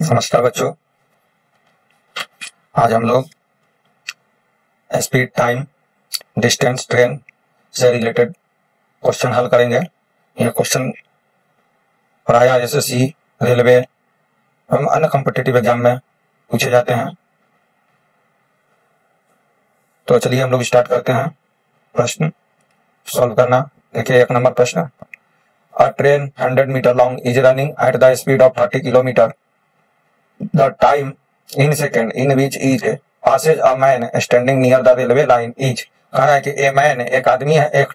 नमस्कार बच्चों, आज हम लोग स्पीड, टाइम, डिस्टेंस, ट्रेन से रिलेटेड क्वेश्चन हल करेंगे। ये क्वेश्चन प्रायः एसएससी, रेलवे एवं अन्य कॉम्पिटिटिव एग्जाम में पूछे जाते हैं। तो चलिए हम लोग स्टार्ट करते हैं प्रश्न सॉल्व करना। देखिए, 1 नंबर प्रश्न। A train 100 metre long is running at the speed of 30 kilometre. The time in second in which each passes a man standing near the railway line is। कह रहा है कि ए मैन एक आदमी है, एक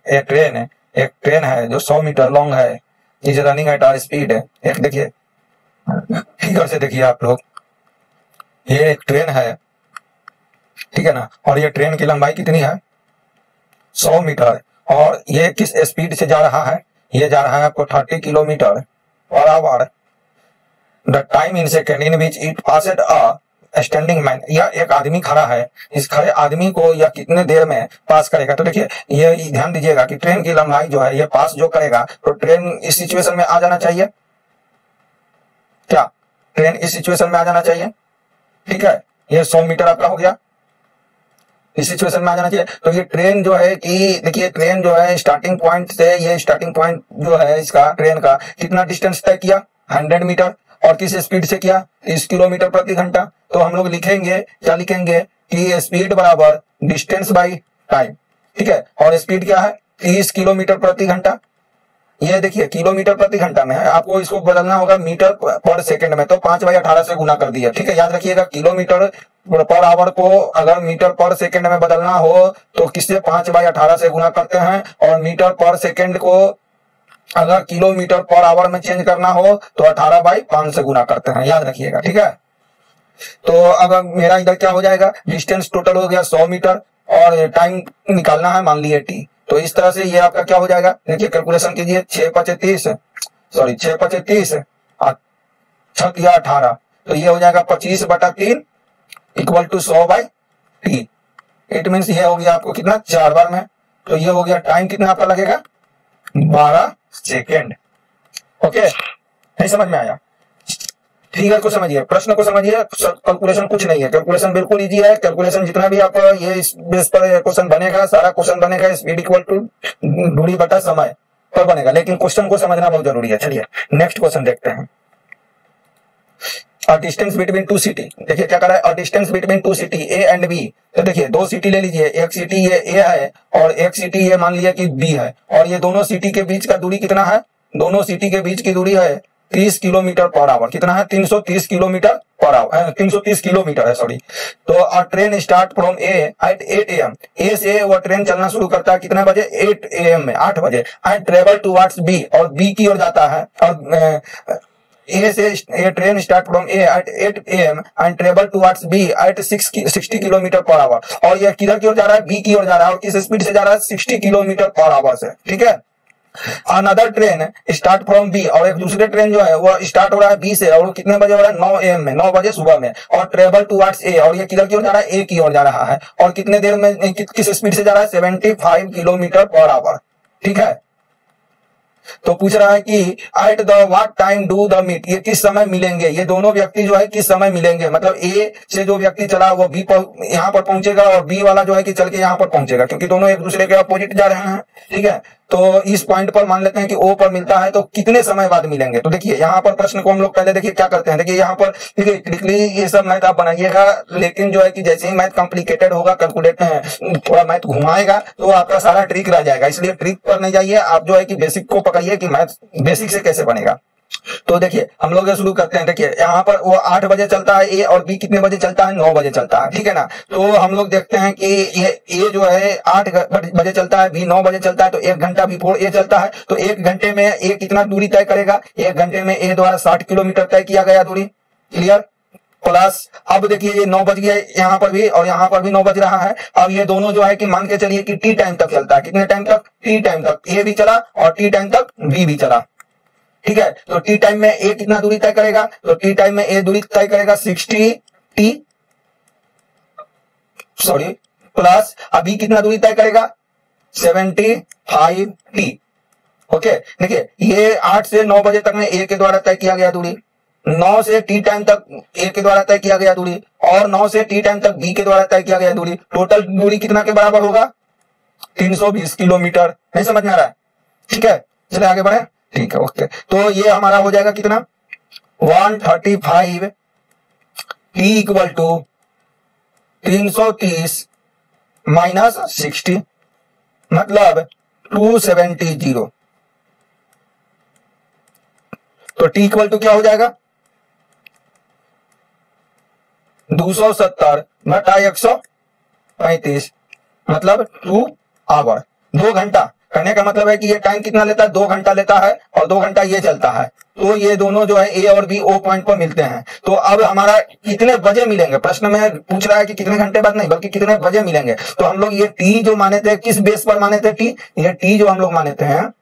ट्रेन है जो 100 मीटर लॉन्ग है, is running at our speed है। एक देखिए फिगर से, देखिए आप लोग, ये एक ट्रेन है, ठीक है ना, और ये ट्रेन की लंबाई कितनी है? 100 मीटर। और ये किस स्पीड से जा रहा है? ये जा रहा है आपको 30 kilometre per hour. The time in second in which it passed a standing man. यह एक आदमी खड़ा है, इस खड़े आदमी को यह कितने देर में पास करेगा? तो देखिए, ये ध्यान दीजिएगा कि ट्रेन की लंबाई जो है, ये पास जो करेगा, तो ट्रेन इस सिचुएशन में आ जाना चाहिए। क्या ट्रेन इस सिचुएशन में आ जाना चाहिए? ठीक है, ये 100 मीटर आपका हो गया, इस सिचुएशन में आ जाना चाहिए। तो ये ट्रेन जो है कि देखिए, ट्रेन जो है स्टार्टिंग पॉइंट से, ये स्टार्टिंग पॉइंट जो है इसका, ट्रेन का कितना डिस्टेंस तय किया? 100 मीटर। और किस स्पीड से किया? 30 किलोमीटर प्रति घंटा। तो हम लोग लिखेंगे, क्या लिखेंगे कि स्पीड बराबर डिस्टेंस बाई टाइम, ठीक है। और स्पीड क्या है? 30 किलोमीटर प्रति घंटा। ये देखिए किलोमीटर प्रति घंटा में है, आपको इसको बदलना होगा मीटर पर सेकंड में, तो 5/18 से गुना कर दिया, ठीक है। याद रखिएगा, किलोमीटर पर आवर को अगर मीटर पर सेकंड में बदलना हो तो किससे? 5/18 से गुना करते हैं। और मीटर पर सेकंड को अगर किलोमीटर पर आवर में चेंज करना हो तो 18/5 से गुना करते हैं, याद रखिएगा, ठीक है। तो अब मेरा इधर क्या हो जाएगा? डिस्टेंस टोटल हो गया 100 मीटर और टाइम निकालना है, मान लिए t। तो इस तरह से ये आपका क्या हो जाएगा? देखिए कैलकुलेशन कीजिए, 6×5 = 30 और 6×18, तो ये हो जाएगा 25/3 = 100/t। इट मीन्स ये हो गया आपको कितना? 4 बार में। तो ये हो गया टाइम कितना आपका लगेगा? 12 सेकेंड। ओके, नहीं समझ में आया? फिगर को समझिए, प्रश्न को समझिए, कैलकुलेशन कुछ नहीं है, कैलकुलेशन बिल्कुल इजी है। कैलकुलेशन जितना भी आपका ये इस बेस पर क्वेश्चन बनेगा, सारा क्वेश्चन बनेगा स्पीड इक्वल टू दूरी बटा समय पर बनेगा, लेकिन क्वेश्चन को समझना बहुत जरूरी है। चलिए नेक्स्ट क्वेश्चन देखते हैं। Distance between 2 city. देखिए क्या कर रहा है? Distance between 2 city A and B. तो देखिए 2 सिटी ले लीजिए, एक सिटी ये ए है और एक सिटी ये मान लिया कि बी है, और ये दोनों सिटी के बीच का दूरी कितना है? दोनों सिटी के बीच की दूरी है 30 किलोमीटर पर आवर। कितना है? 330 किलोमीटर पर आवर, 330 किलोमीटर है, सॉरी। तो a train start from A at 8 AM। A से वह ट्रेन चलना शुरू करता है कितने बजे? 8 AM में, 8 बजे। एंड ट्रेवल टुवर्ड्स बी, और बी की ओर जाता है। और ए से ये train start from A at 8 AM and travel towards B at 60 kilometre per hour. और ये किधर की ओर जा रहा है? बी की ओर जा रहा है। और किस स्पीड से जा रहा है? 60 किलोमीटर पर आवर से, ठीक है। Another train start from B, और एक दूसरे ट्रेन जो है वो स्टार्ट हो रहा है बी से, और वो कितने बजे हो रहा है? 9 AM में, 9 बजे सुबह में। और ट्रेवल टुवर्ड्स ए, और ये किधर की ओर जा रहा है? ए की ओर जा रहा है। और कितने देर में, किस स्पीड से जा रहा है? 75 किलोमीटर पर आवर, ठीक है। तो पूछ रहा है कि at the what time do the meet, ये किस समय मिलेंगे? ये दोनों व्यक्ति जो है किस समय मिलेंगे? मतलब ए से जो व्यक्ति चला वो बी पर यहाँ पर पहुंचेगा, और बी वाला जो है कि चल के यहाँ पर पहुंचेगा, क्योंकि दोनों एक दूसरे के अपोजिट जा रहे हैं, ठीक है। तो इस पॉइंट पर मान लेते हैं कि ओ पर मिलता है, तो कितने समय बाद मिलेंगे? तो देखिए यहाँ पर प्रश्न को हम लोग पहले देखिए क्या करते हैं। देखिए यहाँ पर देखिए ट्रिकली ये सब मैथ आप बनाइएगा, लेकिन जो है कि जैसे ही मैथ कॉम्प्लिकेटेड होगा, कैलकुलेट थोड़ा मैथ घुमाएगा तो आपका सारा ट्रिक रह जाएगा। इसलिए ट्रिक पर नहीं जाइए, आप जो है कि बेसिक को पकड़िए कि मैथ बेसिक से कैसे बनेगा। तो देखिए हम लोग शुरू करते हैं। देखिए यहाँ पर वो 8 बजे चलता है ए, और बी कितने बजे चलता है? 9 बजे चलता है, ठीक है ना। तो हम लोग देखते हैं कि ये ए जो है 8 बजे चलता है, बी 9 बजे चलता है, तो 1 घंटा बिफोर ए चलता है। तो 1 घंटे में ए कितना दूरी तय करेगा? 1 घंटे में ए द्वारा 60 किलोमीटर तय किया गया दूरी, क्लियर। प्लस अब देखिए ये 9 बज गया यहाँ पर भी, और यहाँ पर भी 9 बज रहा है। अब ये दोनों जो है कि मान के चलिए कि टी टाइम तक चलता है। कितने टाइम तक? टी टाइम तक ए भी चला और टी टाइम तक बी भी चला, ठीक है। तो टी टाइम में ए कितना दूरी तय करेगा? तो टी टाइम में ए दूरी तय करेगा 60 टी, सॉरी, प्लस अभी कितना दूरी तय करेगा? 75 टी। ओके, देखिए ये 8 से 9 बजे तक में ए के द्वारा तय किया गया दूरी, 9 से टी टाइम तक ए के द्वारा तय किया गया दूरी और 9 से टी टाइम तक बी के द्वारा तय किया गया दूरी, टोटल दूरी कितना के बराबर होगा? 320 किलोमीटर। नहीं समझ में आ रहा है? ठीक है, चलिए आगे बढ़े। ठीक है, ओके। तो ये हमारा हो जाएगा कितना? 135 टी इक्वल टू 330 माइनस 60 मतलब 270। तो टी इक्वल टू क्या हो जाएगा? 270 बटा 135 मतलब 2 आवर। 2 घंटा करने का मतलब है कि ये टाइम कितना लेता है? 2 घंटा लेता है और 2 घंटा ये चलता है। तो ये दोनों जो है ए और बी ओ पॉइंट पर मिलते हैं। तो अब हमारा कितने बजे मिलेंगे? प्रश्न में पूछ रहा है कि कितने घंटे बाद नहीं बल्कि कितने बजे मिलेंगे। तो हम लोग ये टी जो माने थे किस बेस पर माने थे? टी, ये टी जो हम लोग माने थे,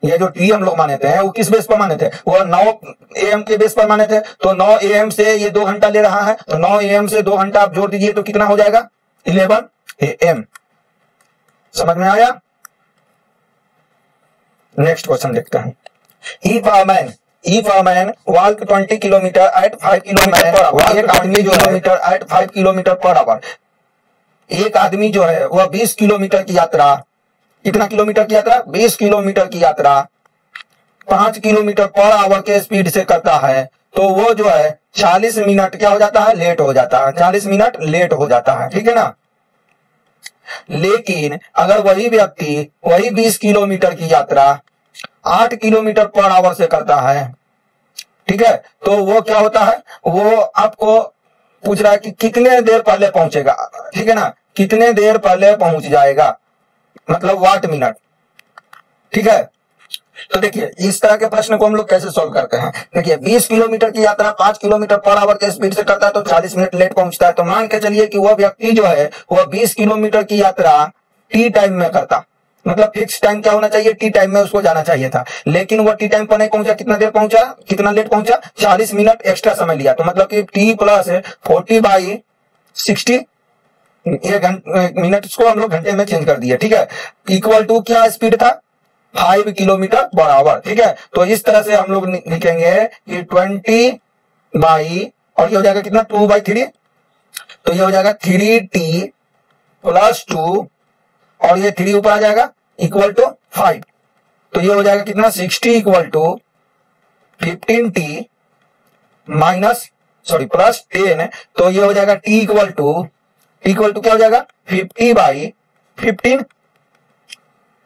ये जो टी हम लोग माने थे वो किस बेस पर माने थे? वो 9 AM के बेस पर माने थे। तो 9 AM से ये 2 घंटा ले रहा है, तो 9 AM से 2 घंटा आप जोड़ दीजिए तो कितना हो जाएगा? 11 AM। समझ में आया? नेक्स्ट क्वेश्चन देखते हैं। If a man walk 20 kilometre at 5 kilometre per hour, एक आदमी जो kilometre at 5 kilometre per hour, एक आदमी जो है वह 20 किलोमीटर की यात्रा, कितना किलोमीटर की यात्रा? 20 किलोमीटर की यात्रा 5 किलोमीटर पर आवर के स्पीड से करता है, तो वो जो है 40 मिनट क्या हो जाता है? लेट हो जाता है। 40 मिनट लेट हो जाता है, ठीक है ना। लेकिन अगर वही व्यक्ति वही 20 किलोमीटर की यात्रा 8 किलोमीटर पर आवर से करता है, ठीक है, तो वो क्या होता है? वो आपको पूछ रहा है कि कितने देर पहले पहुंचेगा, ठीक है ना, कितने देर पहले पहुंच जाएगा, मतलब वाट मिनट, ठीक है। तो देखिए इस तरह के प्रश्न को हम लोग कैसे सॉल्व करते हैं। देखिए 20 किलोमीटर की यात्रा 5 किलोमीटर पर आवर के स्पीड से करता है तो 40 मिनट लेट पहुंचता है। तो मान के चलिए कि वह व्यक्ति जो है वह 20 किलोमीटर की यात्रा टी टाइम में करता, मतलब फिक्स टाइम क्या होना चाहिए? टी टाइम में उसको जाना चाहिए था, लेकिन वह टी टाइम पर नहीं पहुंचा। कितना देर पहुंचा? कितना लेट पहुंचा? 40 मिनट एक्स्ट्रा समय लिया। तो मतलब कि टी प्लस 40/60, ये मिनट को हम लोग घंटे में चेंज कर दिया, ठीक है। इक्वल टू क्या स्पीड था? 5 किलोमीटर पर आवर, ठीक है। तो इस तरह से हम लोग लिखेंगे कि 20 बाई और ये हो जाएगा कितना? 2/3, तो ये हो जाएगा 3t प्लस 2 और ये 3 ऊपर आ जाएगा इक्वल टू 5, तो ये हो जाएगा कितना? 60 equal to 15t minus plus 10, तो ये हो जाएगा t इक्वल टू क्या हो जाएगा? 50/15।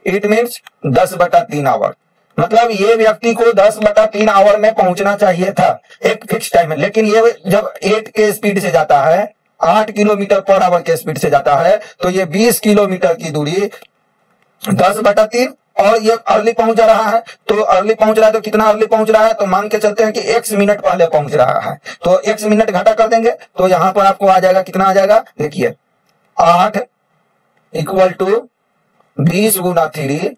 It means 10/3 hour. मतलब ये व्यक्ति को 10/3 आवर में पहुंचना चाहिए था एक फिक्स टाइम में, लेकिन ये जब 8 के स्पीड से जाता है, 8 किलोमीटर पर आवर के स्पीड से जाता है, तो ये 20 किलोमीटर की दूरी 10/3 और ये अर्ली पहुंच रहा है। तो अर्ली पहुंच रहा है तो कितना अर्ली पहुंच रहा है? तो मान के चलते हैं कि x मिनट पहले पहुंच रहा है, तो x मिनट घटा कर देंगे तो यहां पर आपको आ जाएगा कितना आ जाएगा? देखिए 8 इक्वल टू 20 गुना 3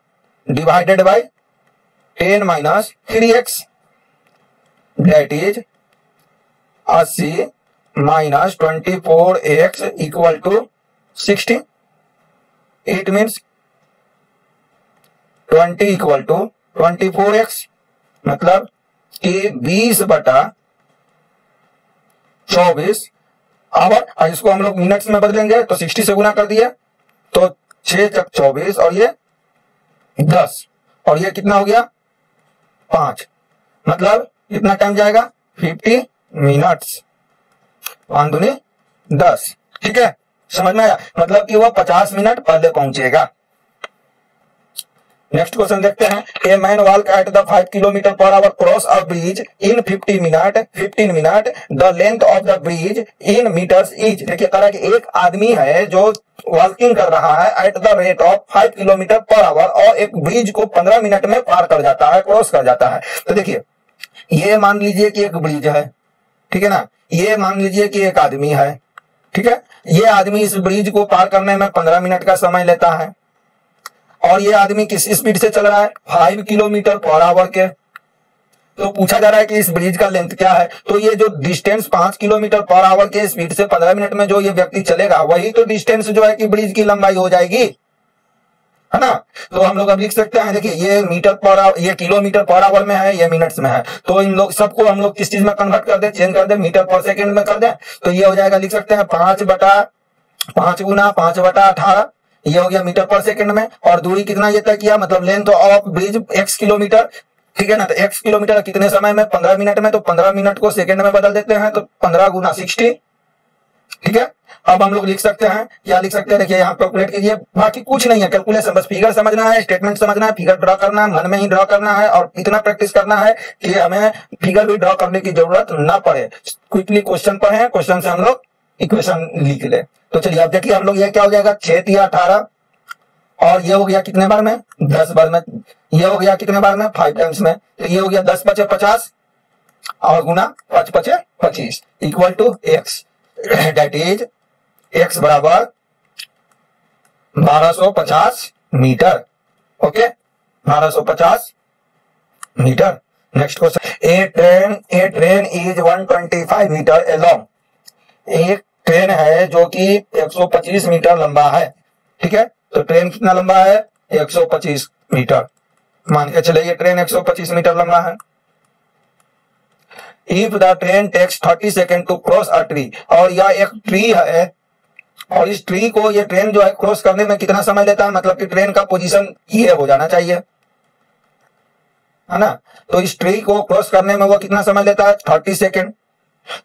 divided by 10 minus 3x, that is 80 minus 24x equal to 60। It means 20 equal to 24x, मतलब कि 20/24 आवर। और इसको हम लोग मिनट्स में बदलेंगे तो 60 से गुना कर दिया तो 6 × 24 और ये 10 और ये कितना हो गया? 5, मतलब कितना टाइम जाएगा? 50 मिनट्स, 5 दूनी 10, ठीक है। समझ में आया? मतलब कि वह 50 मिनट पहले पहुंचेगा। नेक्स्ट क्वेश्चन देखते हैं। A man walk at the 5 kilometre per hour cross a bridge in 15 minute the length of the bridge in metres is. देखिए कह रहा है कि एक आदमी है जो वॉकिंग कर रहा है at the rate of 5 kilometre per hour और एक ब्रिज को 15 मिनट में पार कर जाता है, क्रॉस कर जाता है। तो देखिए ये मान लीजिए कि एक ब्रिज है, ठीक है ना, ये मान लीजिए कि एक आदमी है, ठीक है। ये आदमी इस ब्रिज को पार करने में 15 मिनट का समय लेता है और ये आदमी किस स्पीड से चल रहा है? 5 किलोमीटर पर आवर के। तो पूछा जा रहा है कि इस ब्रिज का लेंथ क्या है। तो ये जो डिस्टेंस 5 किलोमीटर पर आवर के स्पीड से 15 मिनट में जो ये व्यक्ति चलेगा वही तो डिस्टेंस जो है कि ब्रिज की लंबाई हो जाएगी, है ना। तो हम लोग अब लिख सकते हैं, देखिए ये मीटर पर आवर, ये किलोमीटर पर आवर में है, ये मिनट्स में है, तो इन लोग सबको हम लोग किस चीज में कन्वर्ट कर दे, चेंज कर दे, मीटर पर सेकंड में कर दे। तो ये हो जाएगा, लिख सकते हैं 5 गुना 5/18, ये हो गया मीटर पर सेकंड में। और दूरी कितना ये तय किया, मतलब length of bridge x kilometre, ठीक है ना। तो x किलोमीटर कितने समय में, 15 मिनट में, तो 15 मिनट को सेकंड में बदल देते हैं, तो 15 गुना 60, ठीक है। अब हम लोग लिख सकते हैं, क्या लिख सकते हैं, देखिए यहाँ कैलकुलेट कीजिए, बाकी कुछ नहीं है कैलकुलेशन, बस फिगर समझना है, स्टेटमेंट समझना है, फिगर ड्रॉ करना है, मन में ही ड्रॉ करना है, और इतना प्रैक्टिस करना है कि हमें फिगर भी ड्रॉ करने की जरूरत ना पड़े। क्विकली क्वेश्चन पढ़े, क्वेश्चन से हम लोग इक्वेशन लिख ले। तो चलिए अब देखिए हम लोग, ये क्या हो जाएगा, 6 या 18, और ये हो गया कितने बार में, 10 बार में, ये हो गया कितने बार में, 5 टाइम्स में। तो ये हो गया 10 × 50 और गुना 5 × 25 equal to x, that is x बराबर 1250 metre. Okay, 1250 metre. Next question, a train is 125 metre along. एक ट्रेन है जो कि 125 मीटर लंबा है, ठीक है। तो ट्रेन कितना लंबा है, 125 मीटर, मान के चले ये ट्रेन 125 मीटर लंबा है। If the train takes 30 second to cross a tree, और यह एक ट्री है, और इस ट्री को ये ट्रेन जो है क्रॉस करने में कितना समय लेता है, मतलब कि ट्रेन का पोजीशन ये हो जाना चाहिए, है ना। तो इस ट्री को क्रॉस करने में वो कितना समय लेता है, 30 सेकेंड।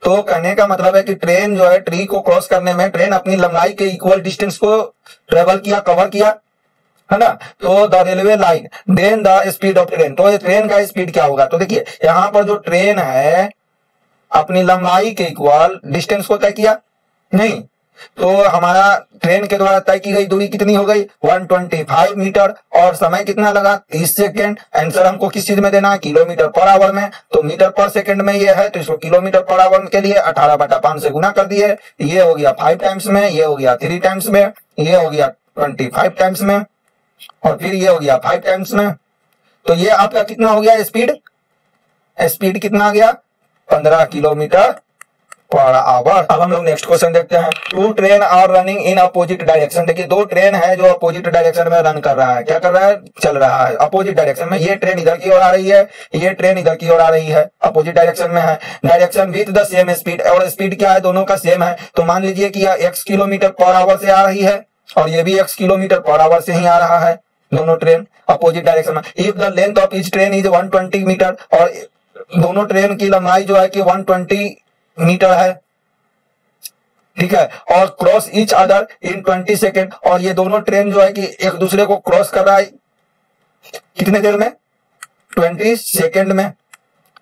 तो कहने का मतलब है कि ट्रेन जो है ट्री को क्रॉस करने में, ट्रेन अपनी लंबाई के इक्वल डिस्टेंस को ट्रेवल किया, कवर किया, है ना। तो the railway line then the speed of train, तो ये ट्रेन का स्पीड क्या होगा। तो देखिए यहां पर जो ट्रेन है अपनी लंबाई के इक्वल डिस्टेंस को तय किया नहीं, तो हमारा ट्रेन के द्वारा तय की गई दूरी कितनी हो गई, 125 मीटर, और समय कितना लगा, 30 सेकेंड। आंसर हमको किस चीज में देना है, किलोमीटर पर आवर में। तो मीटर पर सेकंड में ये है, तो इसको किलोमीटर पर आवर के लिए 18/5 से गुना कर दिए। ये हो गया 5 टाइम्स में, ये हो गया 3 टाइम्स में, ये हो गया 25 टाइम्स में, और फिर ये हो गया 5 टाइम्स में। तो ये आपका कितना हो गया स्पीड, स्पीड कितना आ गया, 15 किलोमीटर पर आवर। अब हम लोग नेक्स्ट क्वेश्चन देखते हैं, 2 train are running in opposite direction. देखिए 2 ट्रेन है जो अपोजिट डायरेक्शन में रन कर रहा है, क्या कर रहा है, चल रहा है अपोजिट डायरेक्शन में। ये ट्रेन इधर की ओर आ रही है, ये ट्रेन इधर की ओर आ रही है, अपोजिट डायरेक्शन में है। Direction with the same speed, और स्पीड क्या है, दोनों का सेम है। तो मान लीजिए कि यह x किलोमीटर पर आवर से आ रही है, और ये भी x किलोमीटर पर आवर से ही आ रहा है, दोनों ट्रेन अपोजिट डायरेक्शन में। If the length of each train is 120 metre, और दोनों ट्रेन की लंबाई जो है कि 120 मीटर है, ठीक है। और cross each other in 20 second, और ये दोनों ट्रेन जो है कि एक दूसरे को क्रॉस कर रहा है कितने देर में, 20 सेकेंड में,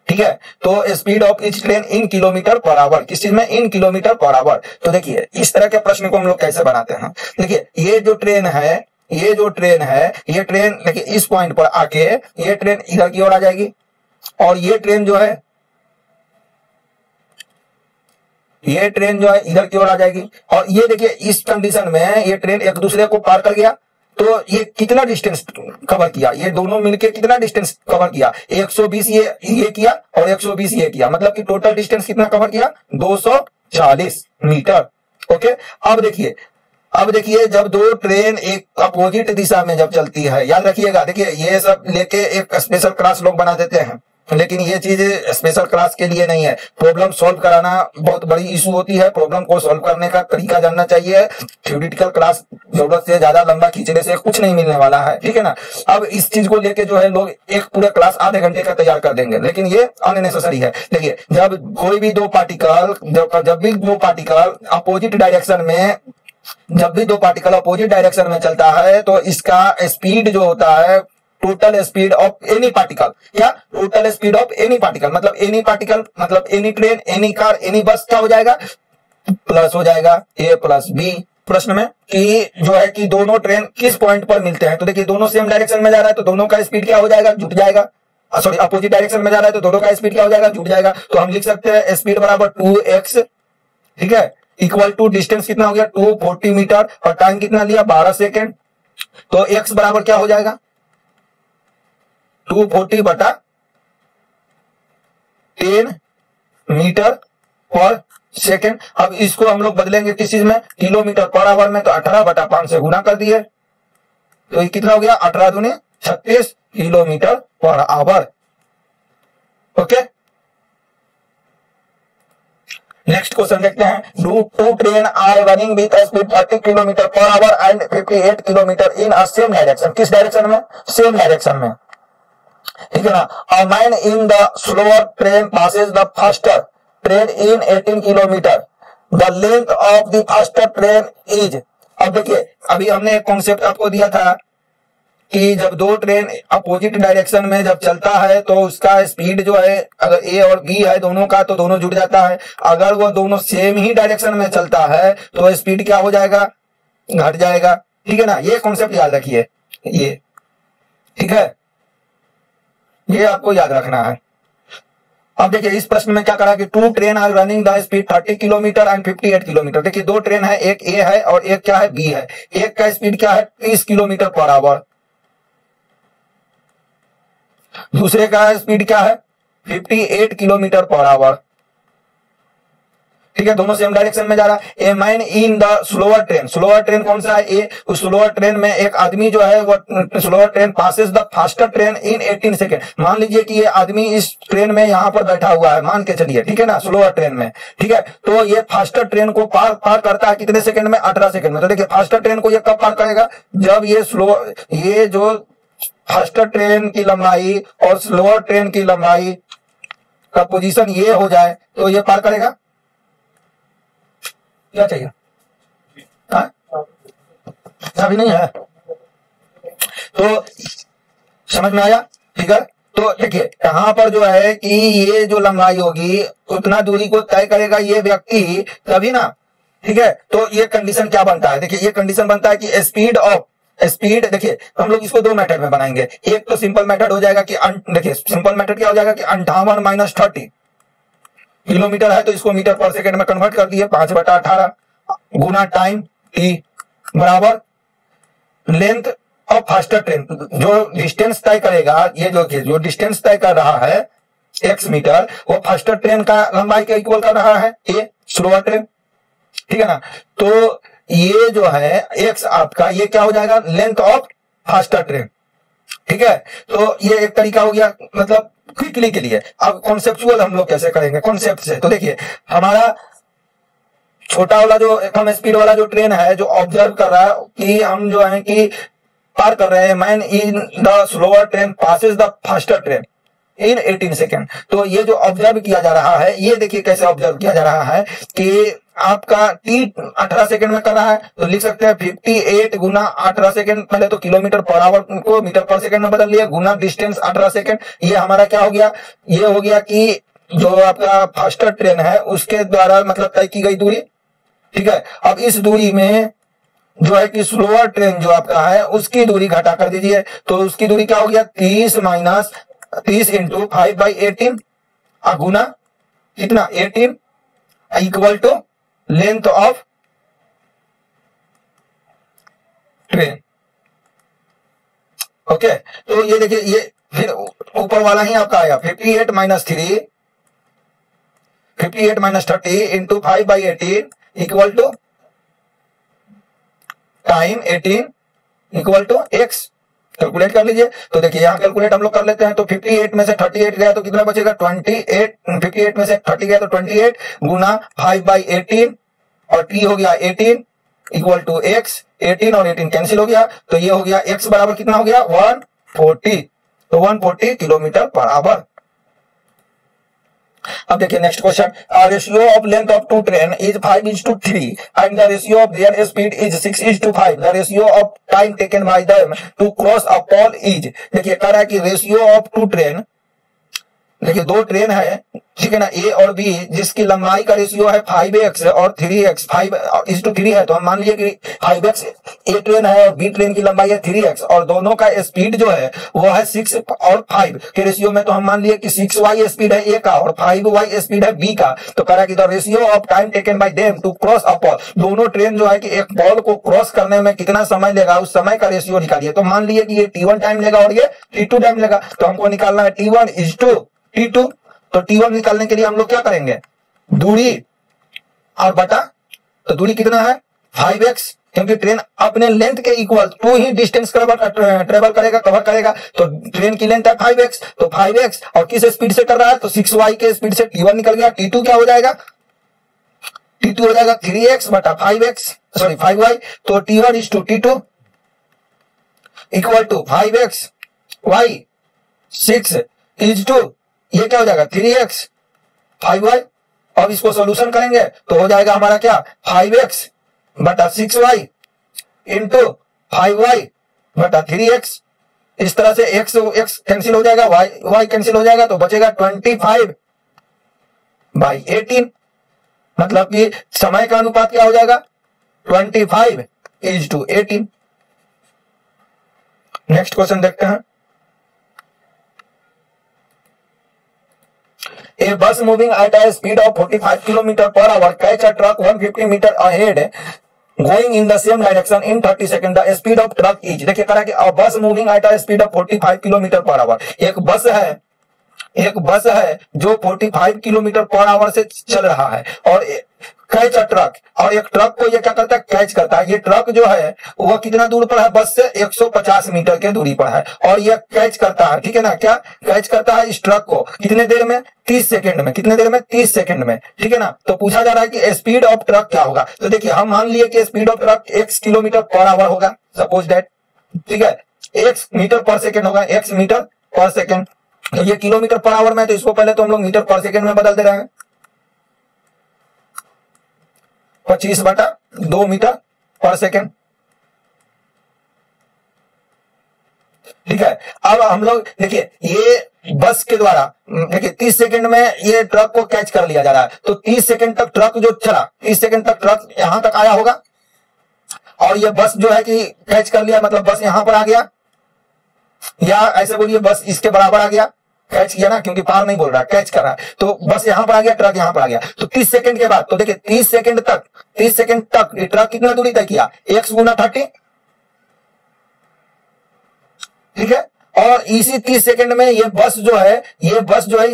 ठीक है। तो speed of each train in kilometre per our, किस चीज में, इन किलोमीटर पर आवर। तो देखिए इस तरह के प्रश्न को हम लोग कैसे बनाते हैं, देखिए ये जो ट्रेन है, ये जो ट्रेन है, ये ट्रेन देखिए इस पॉइंट पर आके ये ट्रेन इधर की ओर आ जाएगी, और ये ट्रेन जो है, ये ट्रेन जो है इधर की ओर आ जाएगी। और ये देखिए इस कंडीशन में ये ट्रेन एक दूसरे को पार कर गया, तो ये कितना डिस्टेंस कवर किया, ये दोनों मिलके कितना डिस्टेंस कवर किया, 120 ये किया और 120 ये किया, मतलब कि टोटल डिस्टेंस कितना कवर किया, 240 मीटर। ओके, अब देखिए जब 2 ट्रेन एक अपोजिट दिशा में जब चलती है, याद रखिएगा, देखिए ये सब लेके एक स्पेशल क्लास लोग बना देते हैं, लेकिन ये चीज स्पेशल क्लास के लिए नहीं है। प्रॉब्लम सॉल्व कराना बहुत बड़ी इशू होती है, प्रॉब्लम को सॉल्व करने का तरीका जानना चाहिए। थ्योरेटिकल क्लास जरूरत से ज्यादा लंबा खींचने से कुछ नहीं मिलने वाला है, ठीक है ना। अब इस चीज को लेके जो है लोग एक पूरा क्लास आधे घंटे का तैयार कर देंगे, लेकिन ये अननेसेसरी है। देखिए जब कोई भी दो पार्टिकल अपोजिट डायरेक्शन में, जब भी 2 पार्टिकल अपोजिट डायरेक्शन में चलता है, तो इसका स्पीड जो होता है, total speed of any particle, क्या, total speed of any particle, मतलब एनी पार्टिकल मतलब any train, any car, any bus, क्या हो जाएगा, प्लस हो जाएगा a + b। प्रश्न में कि जो है कि दोनों ट्रेन किस पॉइंट पर मिलते हैं, तो देखिए दोनों सेम डायरेक्शन में जा रहा है, तो दोनों का स्पीड क्या हो जाएगा, जुट जाएगा। सॉरी, अपोजिट डायरेक्शन में जा रहा है तो दोनों का स्पीड क्या हो जाएगा, जुट जाएगा। तो हम लिख सकते हैं स्पीड बराबर 2x, ठीक है, इक्वल टू डिस्टेंस कितना हो गया, 240 मीटर, और टाइम कितना लिया, 12 सेकेंड। तो x बराबर क्या हो जाएगा, 240/10 मीटर पर सेकेंड। अब इसको हम लोग बदलेंगे किस चीज में, किलोमीटर पर आवर में, तो 18/5 से गुना कर दिए, तो ये कितना हो गया, 18 दूनी 36 kilometre per our. Okay, next question देखते हैं। Do two train are running with speed 30 kilometre per hour and 58 kilometre in a same direction. किस डायरेक्शन में, सेम डायरेक्शन में, ठीक है ना। A man in the slower train passes the faster train in 18 kilometre, the length of the faster train is. अब देखिए, अभी हमने एक कॉन्सेप्ट आपको दिया था कि जब दो ट्रेन अपोजिट डायरेक्शन में जब चलता है तो उसका स्पीड जो है, अगर ए और बी है दोनों का तो दोनों जुड़ जाता है। अगर वो दोनों सेम ही डायरेक्शन में चलता है तो स्पीड क्या हो जाएगा, घट जाएगा, ठीक है ना। ये कॉन्सेप्ट याद रखिए, ये ठीक है, ये आपको याद रखना है। अब देखिए इस प्रश्न में क्या करा कि two train are running the speed 30 kilometre and 58 kilometre. देखिए दो ट्रेन है, एक ए है और एक क्या है, बी है। एक का स्पीड क्या है, 30 किलोमीटर पर आवर, दूसरे का स्पीड क्या है, 58 किलोमीटर पर आवर, ठीक है। दोनों सेम डायरेक्शन में जा रहा है। A man in the slower train, slower train कौन सा है, ए। उस स्लोअर ट्रेन में एक आदमी जो है वो slower train passes the faster train in 18 second. मान लीजिए कि ये आदमी इस ट्रेन में यहां पर बैठा हुआ है, मान के चलिए, ठीक है ना, स्लोअर ट्रेन में, ठीक है। तो ये फास्टर ट्रेन को पार करता है कितने सेकंड में, 18 सेकंड में। तो देखिए फास्टर ट्रेन को ये कब पार करेगा, जब ये जो फास्टर ट्रेन की लंबाई और स्लोअर ट्रेन की लंबाई का पोजीशन ये हो जाए तो ये पार करेगा। क्या चाहिए, अभी नहीं है तो समझ में आया फिगर। तो देखिए यहां पर जो है कि ये जो लंबाई होगी उतना दूरी को तय करेगा ये व्यक्ति, तभी ना, ठीक है। तो ये कंडीशन क्या बनता है, देखिए ये कंडीशन बनता है कि स्पीड देखिए हम लोग इसको दो मेथड में बनाएंगे। एक तो सिंपल मेथड हो जाएगा कि देखिए सिंपल मेथड क्या हो जाएगा कि 58 माइनस 30 किलोमीटर है तो इसको मीटर पर सेकंड में कन्वर्ट कर दिए, 5/18 गुना टाइम टी बराबर लेंथ ऑफ फास्टर ट्रेन। जो डिस्टेंस तय करेगा, ये जो डिस्टेंस तय कर रहा है x मीटर, वो फास्टर ट्रेन का लंबाई के इक्वल कर रहा है ए स्लोअर ट्रेन, ठीक है ना। तो ये जो है x आपका ये क्या हो जाएगा, लेंथ ऑफ फास्टर ट्रेन, ठीक है। तो ये एक तरीका हो गया, मतलब क्विकली के लिए। अब कॉन्सेप्चुअल हम लोग कैसे करेंगे, कॉन्सेप्ट से। तो देखिए हमारा छोटा वाला जो कम स्पीड वाला जो ट्रेन है जो ऑब्जर्व कर रहा है कि हम जो है कि पार कर रहे हैं, man in the slower train passes the faster train in 18 second. तो ये जो ऑब्जर्व किया जा रहा है, ये देखिए कैसे ऑब्जर्व किया जा रहा है कि आपका टी 18 सेकंड में कर रहा है तो लिख सकते हैं 58 गुना 18 सेकंड, पहले तो किलोमीटर पर आवर को मीटर पर सेकंड में बदल लिया, गुना डिस्टेंस 18 सेकंड। ये हमारा क्या हो गया, ये हो गया कि जो आपका फास्टर ट्रेन है उसके द्वारा मतलब तय की गई दूरी, ठीक है। अब इस दूरी में जो है कि स्लोअर ट्रेन जो आपका है उसकी दूरी घटा कर दीजिए, तो उसकी दूरी क्या हो गया, 30 माइनस 30 इंटू 5/18 गुना कितना 18 equal to length of train. Okay, तो ये देखिए ये फिर ऊपर वाला ही आपका आया 58 minus 3 58 minus 30 into 5/18 equal to time 18 equal to x। Calculate कर लीजिए। तो देखिए यहाँ कैलकुलेट हम लोग कर लेते हैं, तो 58 में से 38 गया तो कितना बचेगा 28, 58 में से 30 गया तो 28 गुना 5/18 और t हो गया 18 इक्वल टू x। 18 और 18 कैंसिल हो गया तो ये हो गया x बराबर कितना हो गया 140, तो 140 किलोमीटर पर आवर। अब देखिए next question, ratio of length of two train is 5:3 and the ratio of their speed is 6:5। The ratio of time taken by them to cross a pole is. देखिए कह रहा है कि ratio of two train, देखिए दो train है, ठीक है ना, ए और बी, जिसकी लंबाई का रेशियो है 5x और 3x, 5:3 है। तो हम मान लीजिए कि 5x ए ट्रेन है और बी ट्रेन की लंबाई है 3x और दोनों का स्पीड जो है वो है 6 और 5 के रेशियो में। तो हम मान लिए कि 6y स्पीड है ए का और 5y स्पीड है बी का। तो कह रहा है कि the ratio of time taken by them to cross a pole, दोनों ट्रेन जो है कि एक पोल को क्रॉस करने में कितना समय लेगा उस समय का रेशियो निकालिए। तो मान लिए कि ये t1 टाइम लेगा और ये t2 टाइम लेगा, तो हमको निकालना है t1 is to t2। तो t1 निकालने के लिए हम लोग क्या करेंगे, दूरी और बटा, तो दूरी कितना है 5x, क्योंकि ट्रेन अपने लेंथ के इक्वल टू ही डिस्टेंस ट्रेवल करेगा, कवर करेगा। तो ट्रेन की लेंथ है 5x, तो 5x और किस स्पीड से कर रहा है, तो 6y के स्पीड से T1 निकल गया। T2 क्या हो जाएगा, T2 हो जाएगा 3x बटा 5x, सॉरी 5y। तो T1 is to T2 equal to 5x y 6 is to, ये क्या हो जाएगा 3x 5y। अब इसको सॉल्यूशन करेंगे तो हो जाएगा हमारा क्या 5x बटा 6y इंटू 5y बटा 3x। इस तरह से x कैंसिल हो जाएगा, y कैंसिल हो जाएगा, तो बचेगा 25/18। मतलब कि समय का अनुपात क्या हो जाएगा 25:18। नेक्स्ट क्वेश्चन देखते हैं। A bus moving at a speed of 45 km/h catch a truck 150 meter ahead going in the same direction in 30 seconds. The speed of truck is, देखिए कह रहा है कि a bus moving at a speed of 45 km/h। एक बस है जो 45 km/h से चल रहा है और कैच अ ट्रक, और एक ट्रक को ये क्या करता है कैच करता है। ये ट्रक जो है वो कितना दूर पर है, बस से 150 मीटर के दूरी पर है और ये कैच करता है, ठीक है ना, क्या कैच करता है इस ट्रक को कितने देर में, 30 सेकंड में। कितने देर में, 30 सेकंड में, ठीक है ना। तो पूछा जा रहा है कि स्पीड ऑफ ट्रक क्या होगा। तो देखिए हम मान लिए कि speed of truck x km/h होगा, सपोज दैट, ठीक है, x मीटर पर सेकेंड होगा, x मीटर पर सेकेंड। तो ये km/h में, तो इसको पहले तो हम लोग मीटर पर सेकेंड में बदल दे रहे हैं, 25/2 मीटर पर सेकेंड, ठीक है। अब हम लोग देखिए ये बस के द्वारा देखिए 30 सेकंड में ये ट्रक को कैच कर लिया जा रहा है। तो 30 सेकंड तक ट्रक जो चला, 30 सेकंड तक ट्रक यहां तक आया होगा और ये बस जो है कि कैच कर लिया, मतलब बस यहां पर आ गया, या ऐसे बोलिए बस इसके बराबर आ गया, कैच किया ना, क्योंकि पार नहीं बोल रहा, कैच कर रहा है। तो बस यहां पर आ गया, ट्रक यहां पर आ गया। तो 30 सेकंड के बाद, तो देखिए 30 सेकंड तक ट्रक कितना दूरी तय किया, x गुना 30, ठीक है। और इसी 30 सेकंड में ये बस जो है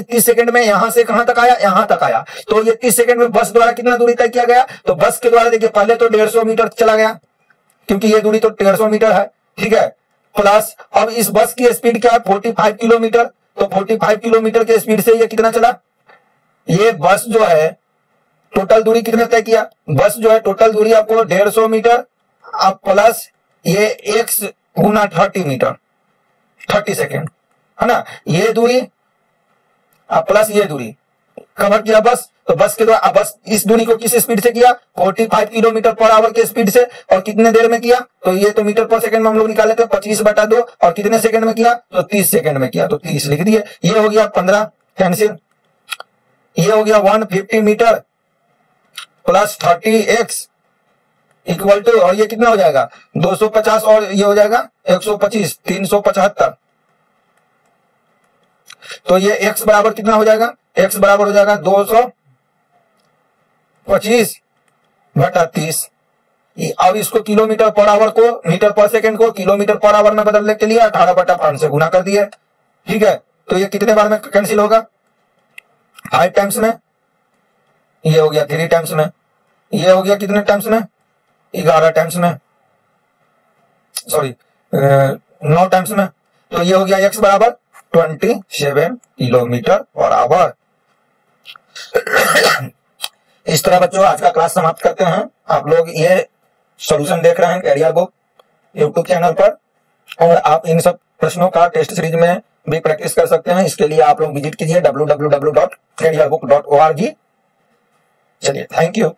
30 सेकंड में यहां से कहां तक आया, यहां तक आया। तो ये 30 सेकंड में बस द्वारा कितना दूरी तय किया गया, तो बस के द्वारा देखिए पहले तो 150 मीटर चला गया, क्योंकि ये दूरी तो 150 मीटर है, ठीक है। प्लस अब इस बस की स्पीड क्या है 45 किलोमीटर, तो 45 किलोमीटर के स्पीड से ये कितना चला, ये बस जो है टोटल दूरी कितना तय किया, बस जो है टोटल दूरी आपको 150 मीटर, अब प्लस ये x गुना 30 मीटर, 30 सेकेंड है ना, ये दूरी अब प्लस ये दूरी कवर किया बस। तो बस के द्वारा बस इस दूरी को किस स्पीड से किया, 45 km/h के स्पीड से, और कितने देर में किया, तो ये तो मीटर पर सेकंड में हम लोग निकाले थे 25/2, और कितने सेकंड में किया, तो 30 सेकंड में किया, तो 30 लिख दिए। ये हो गया 15 कैंसिल, ये हो गया 150 metre plus 30x equal to, और ये कितना हो जाएगा 250 और ये हो जाएगा 125, 375। तो ये x बराबर कितना हो जाएगा, x बराबर हो जाएगा 225/30। अब इसको km/h को मीटर पर सेकंड को km/h में बदलने के लिए 18/5 से गुना कर दिया, ठीक है। तो ये कितने बार में कैंसिल होगा, 5 टाइम्स में, ये हो गया 3 टाइम्स में, ये हो गया कितने टाइम्स में, 11 टाइम्स में, सॉरी 9 टाइम्स में। तो ये हो गया x बराबर 27 km/h। इस तरह बच्चों आज का क्लास समाप्त करते हैं। आप लोग ये सॉल्यूशन देख रहे हैं कैरियर बुक यूट्यूब चैनल पर, और आप इन सब प्रश्नों का टेस्ट सीरीज में भी प्रैक्टिस कर सकते हैं। इसके लिए आप लोग विजिट कीजिए www.careerbook.org। चलिए, थैंक यू।